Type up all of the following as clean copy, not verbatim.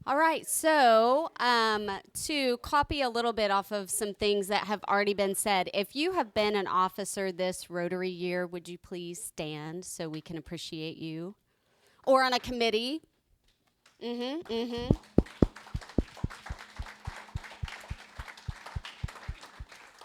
All right, so to copy a little bit off of some things that have already been said, if you have been an officer this Rotary year, would you please stand so we can appreciate you? Or on a committee? Mm-hmm, mm-hmm.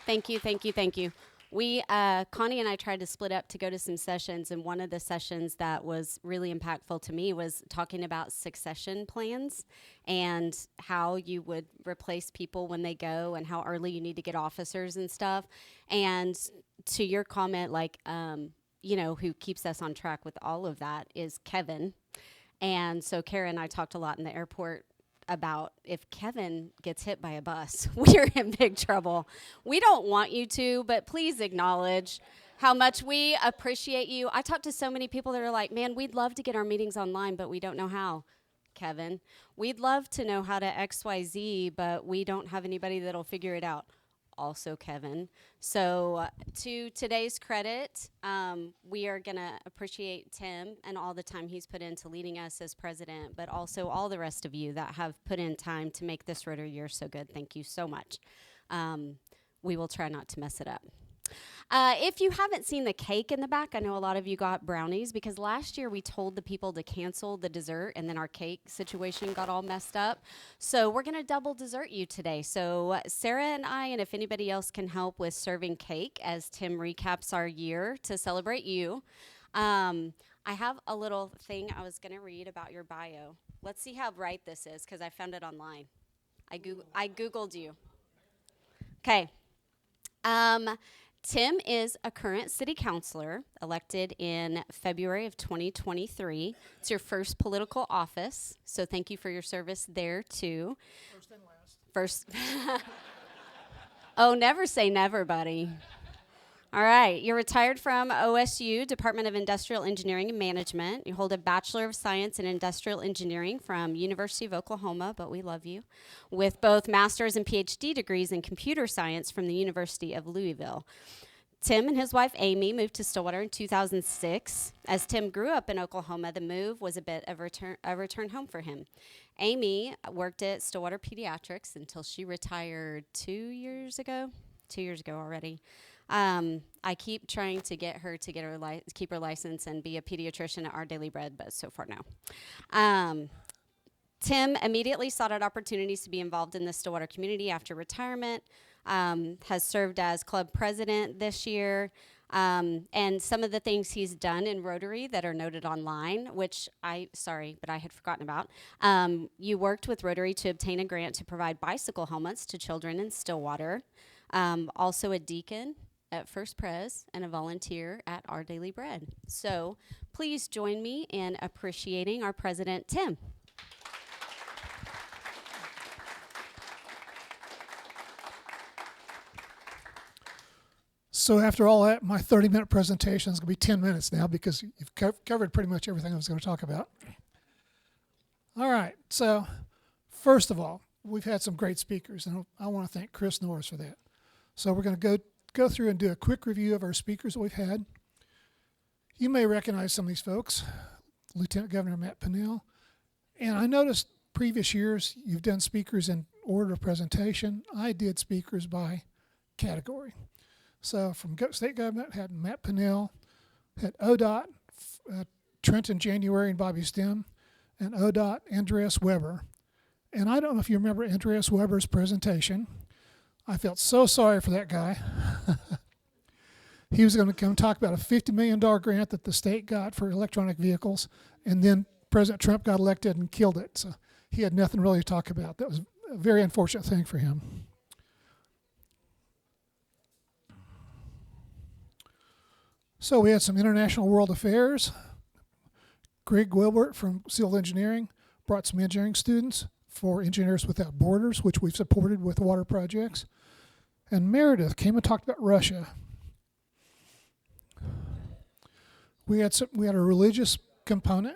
Thank you, thank you, thank you. Connie and I tried to split up to go to some sessions, and one of the sessions that was really impactful to me was talking about succession plans and how you would replace people when they go and how early you need to get officers and stuff. And to your comment, like, who keeps us on track with all of that is Kevin. And so Kara and I talked a lot in the airport about if Kevin gets hit by a bus, we're in big trouble. We don't want you to, but please acknowledge how much we appreciate you. I talk to so many people that are like, man, we'd love to get our meetings online, but we don't know how. Kevin, we'd love to know how to XYZ, but we don't have anybody that'll figure it out. Also, Kevin. So, to today's credit, we are going to appreciate Tim and all the time he's put into leading us as president, but also all the rest of you that have put in time to make this Rotary year so good. Thank you so much. We will try not to mess it up. If you haven't seen the cake in the back, I know a lot of you got brownies because last year we told the people to cancel the dessert and then our cake situation got all messed up. So we're going to double dessert you today. So Sarah and I, and if anybody else can help with serving cake as Tim recaps our year to celebrate you. I have a little thing I was going to read about your bio. Let's see how right this is because I found it online. I Googled you. Okay. Tim is a current city councilor elected in February of 2023. It's your first political office, so thank you for your service there too. First and last. First. Oh, never say never, buddy. All right, you're retired from OSU, Department of Industrial Engineering and Management. You hold a Bachelor of Science in Industrial Engineering from University of Oklahoma, but we love you, with both master's and PhD degrees in computer science from the University of Louisville. Tim and his wife Amy moved to Stillwater in 2006. As Tim grew up in Oklahoma, the move was a bit of a return home for him. Amy worked at Stillwater Pediatrics until she retired 2 years ago. 2 years ago already. I keep trying to get her to keep her license and be a pediatrician at Our Daily Bread, but so far no. Tim immediately sought out opportunities to be involved in the Stillwater community after retirement, has served as club president this year, and some of the things he's done in Rotary that are noted online, which but I had forgotten about. You worked with Rotary to obtain a grant to provide bicycle helmets to children in Stillwater, also a deacon at First Pres and a volunteer at Our Daily Bread. So please join me in appreciating our president, Tim. So after all that, my 30-minute presentation is going to be 10 minutes now because you've covered pretty much everything I was going to talk about. All right, so first of all, we've had some great speakers, and I want to thank Chris Norris for that. So we're going to go through and do a quick review of our speakers that we've had. You may recognize some of these folks, Lieutenant Governor Matt Pinnell. And I noticed previous years you've done speakers in order of presentation. I did speakers by category. So from state government, had Matt Pinnell, had ODOT, Trenton January and Bobby Stem, and ODOT, Andreas Weber. And I don't know if you remember Andreas Weber's presentation. I felt so sorry for that guy. He was going to come talk about a $50 million grant that the state got for electronic vehicles, and then President Trump got elected and killed it. So he had nothing really to talk about. That was a very unfortunate thing for him. So we had some international world affairs. Greg Wilbert from Civil Engineering brought some engineering students for Engineers Without Borders, which we've supported with water projects. And Meredith came and talked about Russia. We had a religious component.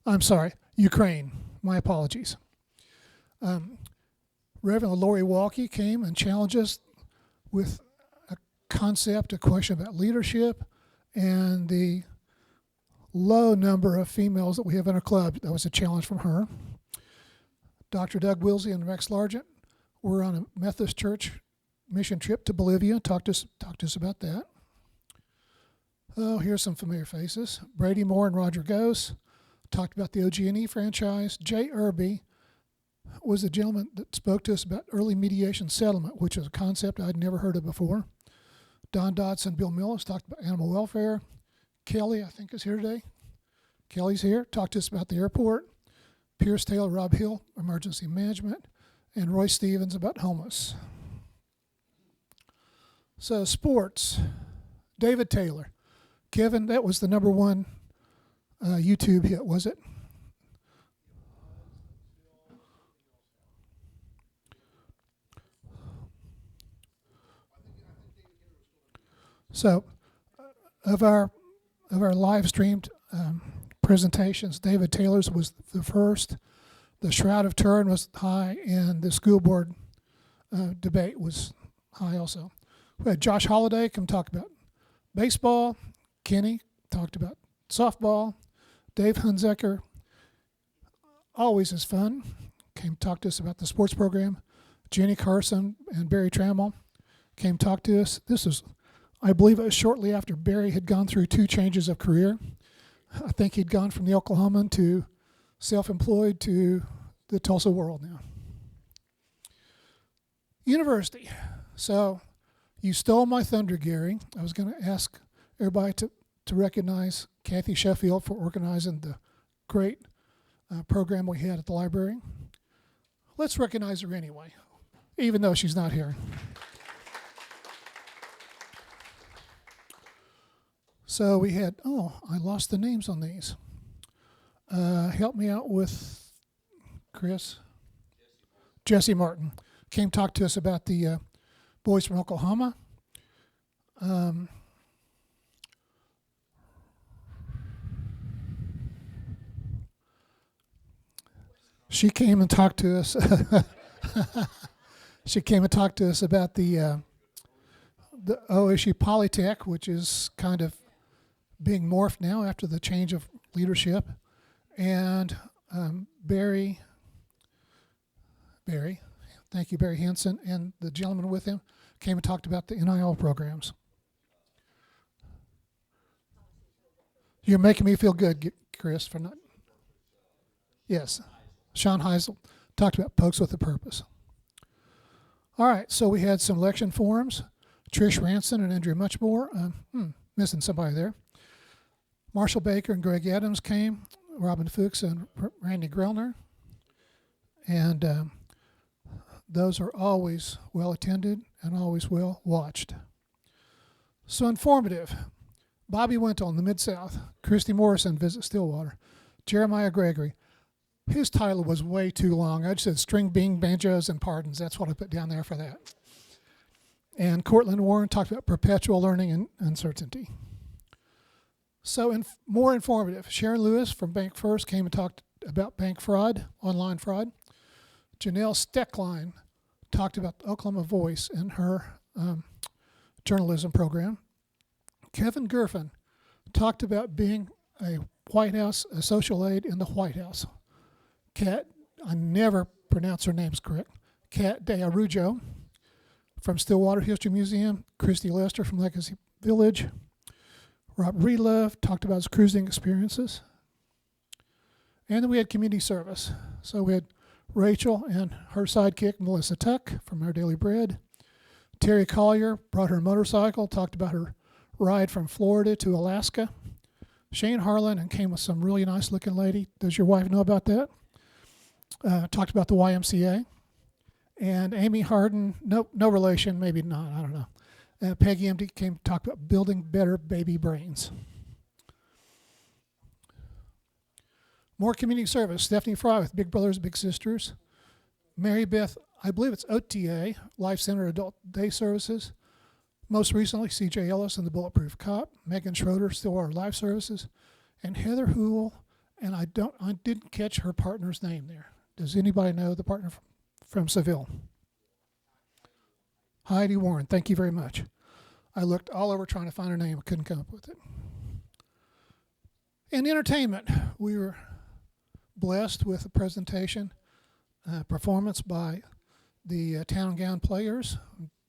I'm sorry, Ukraine. My apologies. Reverend Lori Walke came and challenged us with a question about leadership and the low number of females that we have in our club. That was a challenge from her. Dr. Doug Wilsey and Rex Largent were on a Methodist Church mission trip to Bolivia. Talked to us about that. Oh, here's some familiar faces. Brady Moore and Roger Gose talked about the OG&E franchise. Jay Irby was the gentleman that spoke to us about early mediation settlement, which is a concept I'd never heard of before. Don Dodson, Bill Millis talked about animal welfare. Kelly, I think, is here today. Kelly's here. Talked to us about the airport. Pierce Taylor, Rob Hill, emergency management. And Roy Stevens about homeless. So sports. David Taylor. Kevin, that was the number one YouTube hit, was it? So, of our live streamed presentations, David Taylor's was the first. The Shroud of Turin was high, and the school board debate was high also. We had Josh Holliday come talk about baseball. Kenny talked about softball. Dave Hunzecker, always is fun, came talk to us about the sports program. Jenny Carson and Barry Trammell came talk to us. This was, I believe it was shortly after Barry had gone through 2 changes of career. I think he'd gone from the Oklahoman to self-employed to the Tulsa World now. University. So you stole my thunder, Gary. I was going to ask everybody to recognize Kathy Sheffield for organizing the great program we had at the library. Let's recognize her anyway, even though she's not here. So we had, I lost the names on these. Help me out with Chris. Jesse Martin came talk to us about the boys from Oklahoma. She came and talked to us. She came and talked to us about the OSU Polytech, which is kind of being morphed now after the change of leadership. And Barry, thank you, Barry Henson, and the gentleman with him came and talked about the NIL programs. You're making me feel good, Chris, for not. Yes. Sean Heisel talked about Pokes with a Purpose. All right, so we had some election forums. Trish Ranson and Andrew Muchmore. Missing somebody there. Marshall Baker and Greg Adams came. Robin Fuchs and Randy Grellner. And those are always well attended and always well watched. So informative. Bobby Wintle in the Mid-South. Christy Morrison visits Stillwater. Jeremiah Gregory. His title was way too long. I just said string bean, banjos, and pardons. That's what I put down there for that. And Cortland Warren talked about perpetual learning and uncertainty. So more informative. Sharon Lewis from Bank First came and talked about bank fraud, online fraud. Janelle Steckline talked about the Oklahoma Voice and her journalism program. Kevin Gerfen talked about being a White House, a social aide in the White House. Kat, I never pronounce her names correct. Kat De Arujo from Stillwater History Museum. Christy Lester from Legacy Village. Rob Relove talked about his cruising experiences. And then we had community service. So we had Rachel and her sidekick, Melissa Tuck from Our Daily Bread. Terry Collier brought her motorcycle, talked about her ride from Florida to Alaska. Shane Harlan and came with some really nice looking lady. Does your wife know about that? Talked about the YMCA. And Amy Hardin, no relation, maybe not, I don't know. Peggy MD came to talk about building better baby brains. More community service. Stephanie Fry with Big Brothers Big Sisters. Mary Beth, I believe it's OTA, Life Center Adult Day Services. Most recently, CJ Ellis and the Bulletproof Cop. Megan Schroeder, Stillwater Life Services. And Heather Hool, and I didn't catch her partner's name there. Does anybody know the partner from Seville? Heidi Warren, thank you very much. I looked all over trying to find her name, I couldn't come up with it. In entertainment, we were blessed with a presentation, performance by the Town and Gown Players,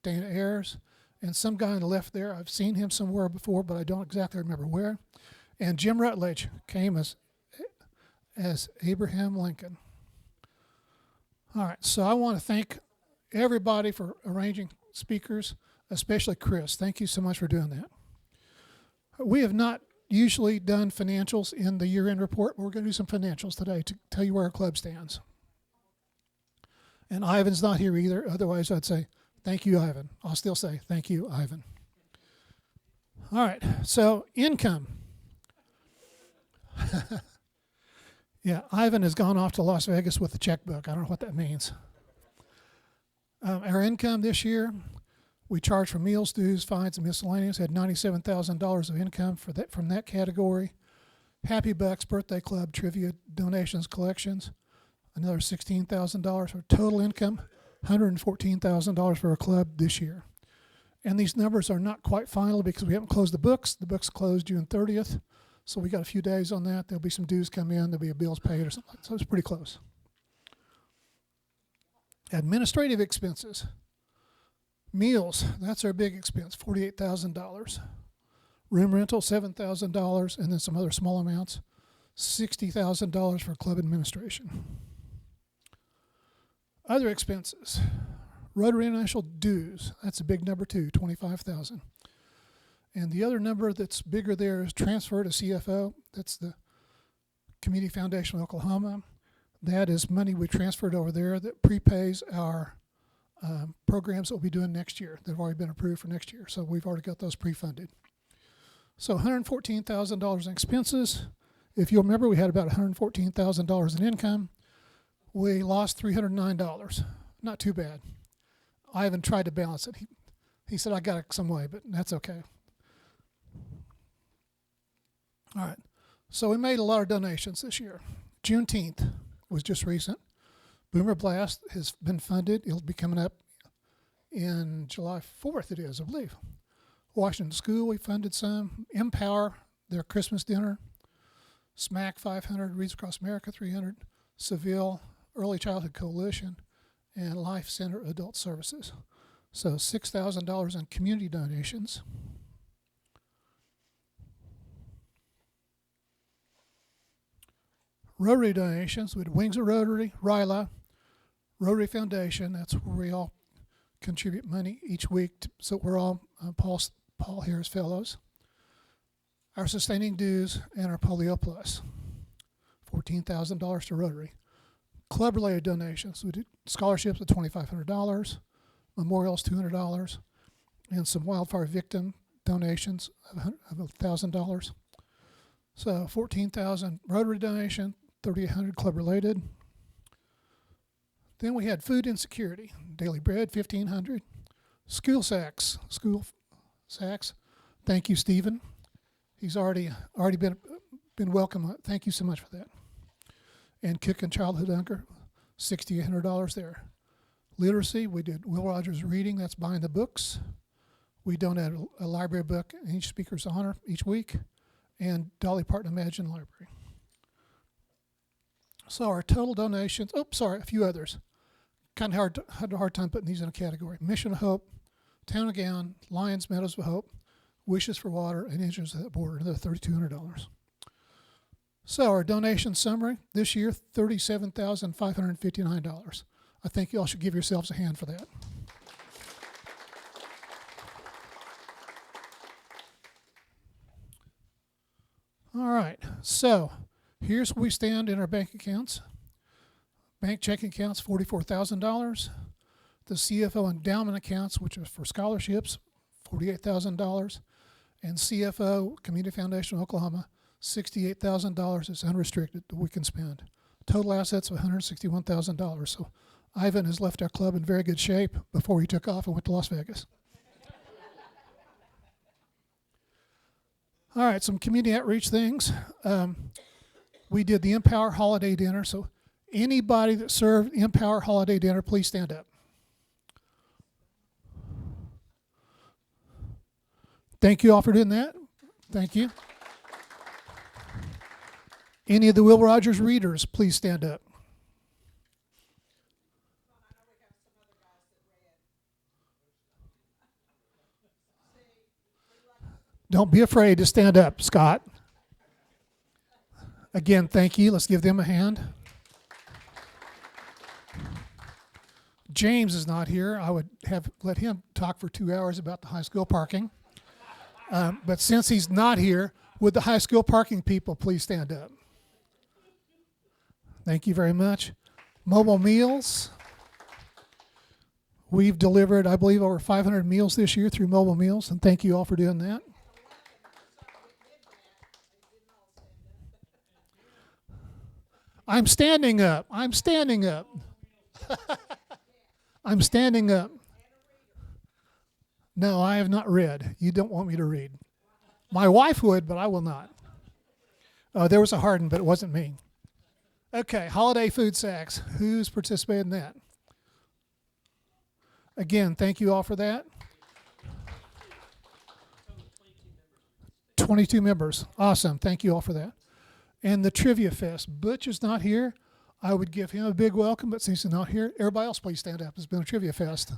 Dana Ayers, and some guy on the left there. I've seen him somewhere before, but I don't exactly remember where. And Jim Rutledge came as Abraham Lincoln. All right, so I want to thank everybody for arranging speakers, especially Chris. Thank you so much for doing that. We have not usually done financials in the year-end report, but we're going to do some financials today to tell you where our club stands. And Ivan's not here either. Otherwise, I'd say, thank you, Ivan. I'll still say, thank you, Ivan. All right, so income. Yeah, Ivan has gone off to Las Vegas with a checkbook. I don't know what that means. Our income this year, we charged for meals, dues, fines, and miscellaneous. Had $97,000 of income from that category. Happy Bucks, Birthday Club, trivia, donations, collections. Another $16,000 for total income. $114,000 for our club this year. And these numbers are not quite final because we haven't closed the books. The books closed June 30th. So we got a few days on that. There'll be some dues come in. There'll be a bills paid or something. So it's pretty close. Administrative expenses. Meals, that's our big expense, $48,000. Room rental, $7,000, and then some other small amounts, $60,000 for club administration. Other expenses. Rotary International dues, that's a big number too, $25,000. And the other number that's bigger there is transfer to CFO. That's the Community Foundation of Oklahoma. That is money we transferred over there that prepays our programs that we'll be doing next year that have already been approved for next year. So we've already got those pre-funded. So $114,000 in expenses. If you'll remember, we had about $114,000 in income. We lost $309. Not too bad. Ivan tried to balance it. He said, I got it some way, but that's okay. All right, so we made a lot of donations this year. Juneteenth was just recent. Boomer Blast has been funded. It'll be coming up in July 4th, it is, I believe. Washington School, we funded some. Empower, their Christmas dinner. SMAC 500, Reads Across America 300. Seville, Early Childhood Coalition. And Life Center Adult Services. So $6,000 in community donations. Rotary donations, we had Wings of Rotary, RILA, Rotary Foundation, that's where we all contribute money each week, so we're all Paul Harris Fellows. Our sustaining dues and our Polio Plus, $14,000 to Rotary. Club-related donations, we did scholarships of $2,500, memorials $200, and some wildfire victim donations of $1,000. So $14,000 Rotary donation, $3,800 club related. Then we had food insecurity, daily bread, $1,500. School sacks. Thank you, Stephen. He's already been welcome. Thank you so much for that. And Kicking Childhood Hunger, $6,800 there. Literacy, we did Will Rogers Reading, that's buying the books. We donate a library book in each speaker's honor each week. And Dolly Parton Imagine Library. So our total donations, a few others. Kind of had a hard time putting these in a category. Mission of Hope, Town of Gown, Lions Meadows of Hope, Wishes for Water, and Engines at the Border, another $3,200. So our donation summary this year, $37,559. I think you all should give yourselves a hand for that. All right, so here's where we stand in our bank accounts. Bank checking accounts, $44,000. The CFO endowment accounts, which is for scholarships, $48,000. And CFO, Community Foundation of Oklahoma, $68,000 is unrestricted that we can spend. Total assets of $161,000. So Ivan has left our club in very good shape before he took off and went to Las Vegas. All right, some community outreach things. We did the Empower Holiday Dinner. So anybody that served Empower Holiday Dinner, please stand up. Thank you all for doing that. Thank you. Any of the Will Rogers readers, please stand up. Don't be afraid to stand up, Scott. Again, thank you. Let's give them a hand. James is not here. I would have let him talk for 2 hours about the high school parking. But since he's not here, would the high school parking people please stand up? Thank you very much. Mobile meals. We've delivered, I believe, over 500 meals this year through mobile meals, and thank you all for doing that. I'm standing up. I'm standing up. I'm standing up. No, I have not read. You don't want me to read. My wife would, but I will not. There was a Hardin, but it wasn't me. Okay, holiday food sacks. Who's participated in that? Again, thank you all for that. 22 members. Awesome. Thank you all for that. And the Trivia Fest. Butch is not here. I would give him a big welcome, but since he's not here, everybody else please stand up. It's been a Trivia Fest.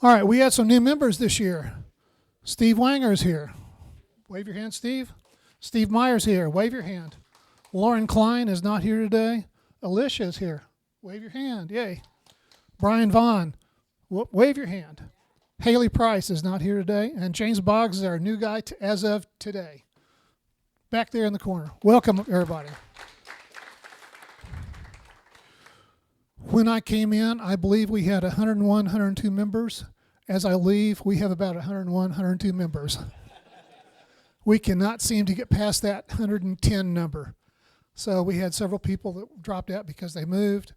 All right, we had some new members this year. Steve Wanger is here. Wave your hand, Steve. Steve Meyer's here. Wave your hand. Lauren Klein is not here today. Alicia is here. Wave your hand. Yay. Brian Vaughn. Wave your hand. Haley Price is not here today. And James Boggs is our new guy as of today. Back there in the corner. Welcome, everybody. When I came in, I believe we had 101, 102 members. As I leave, we have about 101, 102 members. We cannot seem to get past that 110 number. So we had several people that dropped out because they moved,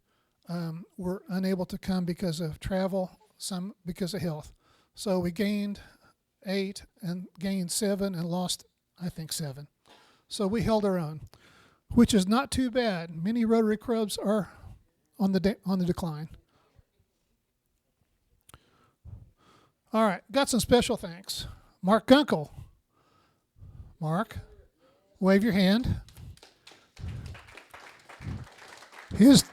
were unable to come because of travel, some because of health. So we gained 8 and gained 7 and lost, I think, 7. So we held our own, which is not too bad. Many Rotary clubs are on the decline. All right, got some special thanks. Mark Gunkel. Mark, wave your hand. His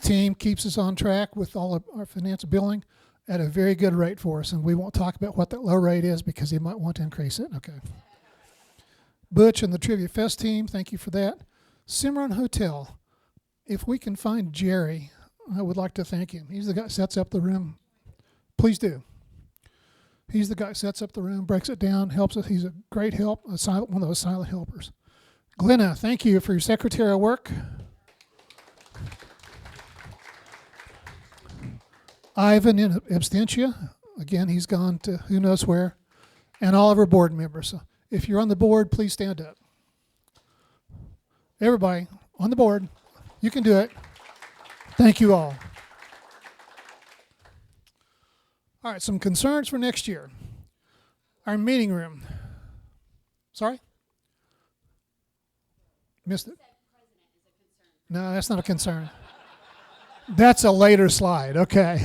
team keeps us on track with all of our financial billing at a very good rate for us, and we won't talk about what that low rate is because he might want to increase it. Okay. Butch and the Trivia Fest team, thank you for that. Cimarron Hotel. If we can find Jerry, I would like to thank him. He's the guy that sets up the room. Please do. He's the guy that sets up the room, breaks it down, helps us. He's a great help, one of those silent helpers. Glenna, thank you for your secretarial work. Ivan in absentia. Again, he's gone to who knows where. And all of our board members. So if you're on the board, please stand up. Everybody on the board, you can do it. Thank you all. All right, some concerns for next year. Our meeting room. Sorry? Missed it? No, that's not a concern. That's a later slide. Okay.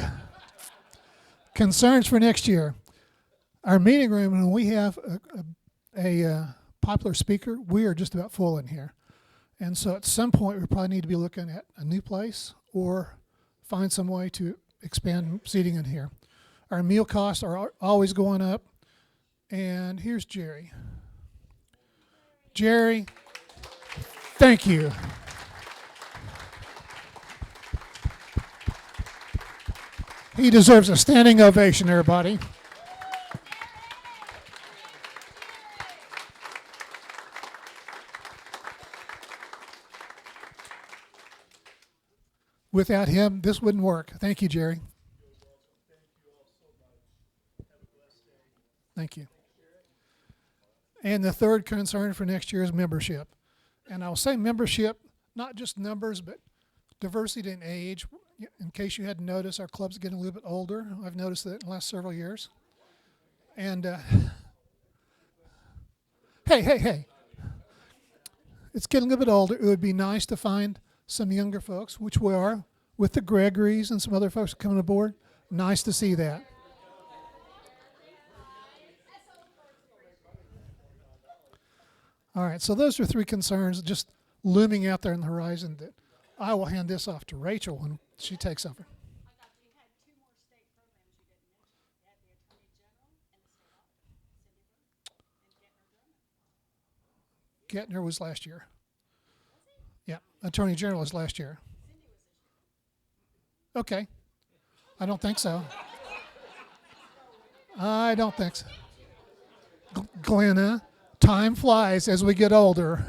Concerns for next year. Our meeting room, when we have a popular speaker, we are just about full in here. And so at some point, we probably need to be looking at a new place or find some way to expand seating in here. Our meal costs are always going up. And here's Jerry. Jerry, thank you. He deserves a standing ovation, everybody. Without him, this wouldn't work. Thank you, Jerry. Thank you. And the third concern for next year is membership. And I'll say membership, not just numbers, but diversity in age. In case you hadn't noticed, our club's getting a little bit older. I've noticed that in the last several years. And hey. It's getting a little bit older. It would be nice to find some younger folks, which we are, with the Gregories and some other folks coming aboard. Nice to see that. All right, so those are three concerns just looming out there on the horizon that I will hand this off to Rachel when she takes over. Gettner was last year. Yeah, Attorney General was last year. Okay. I don't think so. I don't think so. Glenna, time flies as we get older.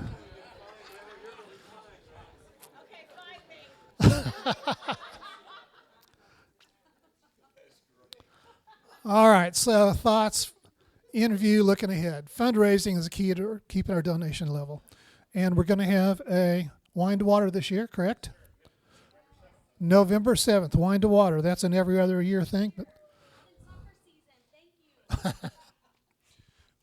All right, so thoughts, interview, looking ahead. Fundraising is a key to keeping our donation level. And we're going to have a Wine to Water this year, correct? November 7th, Wine to Water. That's an every other year thing. But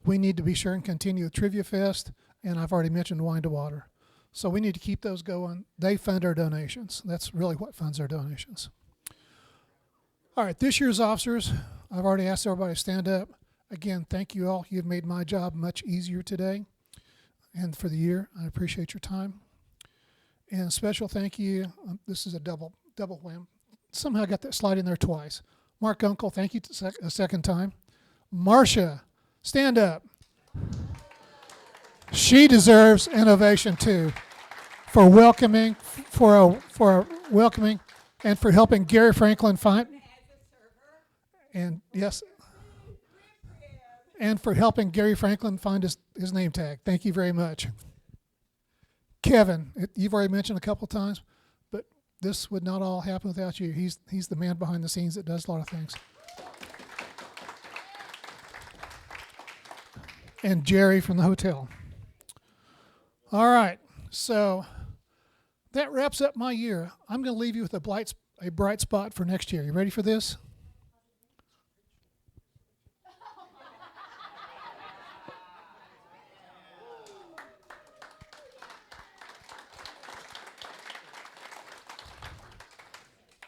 we need to be sure and continue with Trivia Fest, and I've already mentioned Wine to Water. So we need to keep those going. They fund our donations. That's really what funds our donations. All right, this year's officers, I've already asked everybody to stand up. Again, thank you all. You've made my job much easier today and for the year. I appreciate your time. And a special thank you. This is a double wham. Somehow I got that slide in there twice. Mark Uncle, thank you a second time. Marcia, stand up. She deserves an ovation too for welcoming, welcoming, and for helping Gary Franklin find. And yes, and for helping Gary Franklin find his name tag. Thank you very much. Kevin, you've already mentioned a couple times, but this would not all happen without you. He's the man behind the scenes that does a lot of things. And Jerry from the hotel. All right, so that wraps up my year. I'm going to leave you with a bright spot for next year. You ready for this?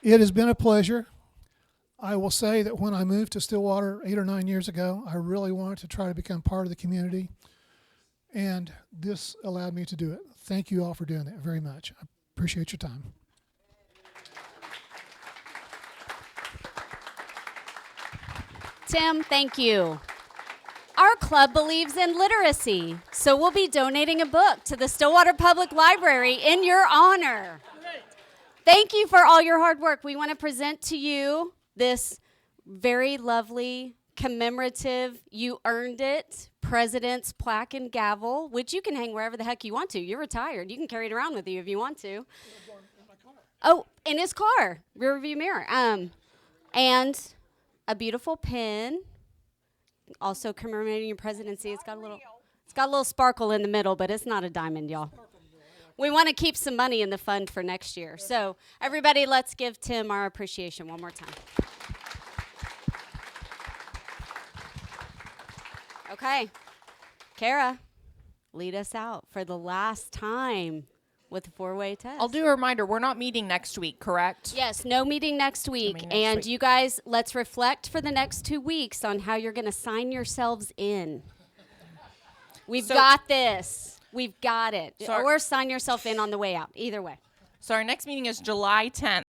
It has been a pleasure. I will say that when I moved to Stillwater 8 or 9 years ago, I really wanted to try to become part of the community, and this allowed me to do it. Thank you all for doing that very much. I appreciate your time. Tim, thank you. Our club believes in literacy, so we'll be donating a book to the Stillwater Public Library in your honor. Thank you for all your hard work. We want to present to you this very lovely, commemorative, you earned it, President's plaque and gavel, which you can hang wherever the heck you want to. You're retired. You can carry it around with you if you want to. Oh, in his car, rear view mirror. And a beautiful pin, also commemorating your presidency. It's got a little sparkle in the middle, but it's not a diamond, y'all. We want to keep some money in the fund for next year. So everybody, let's give Tim our appreciation one more time. Okay. Kara, lead us out for the last time with the four-way test. I'll do a reminder. We're not meeting next week, correct? Yes, no meeting next week. You guys, let's reflect for the next 2 weeks on how you're going to sign yourselves in. We've got this. We've got it. Or sign yourself in on the way out. Either way. So our next meeting is July 10th.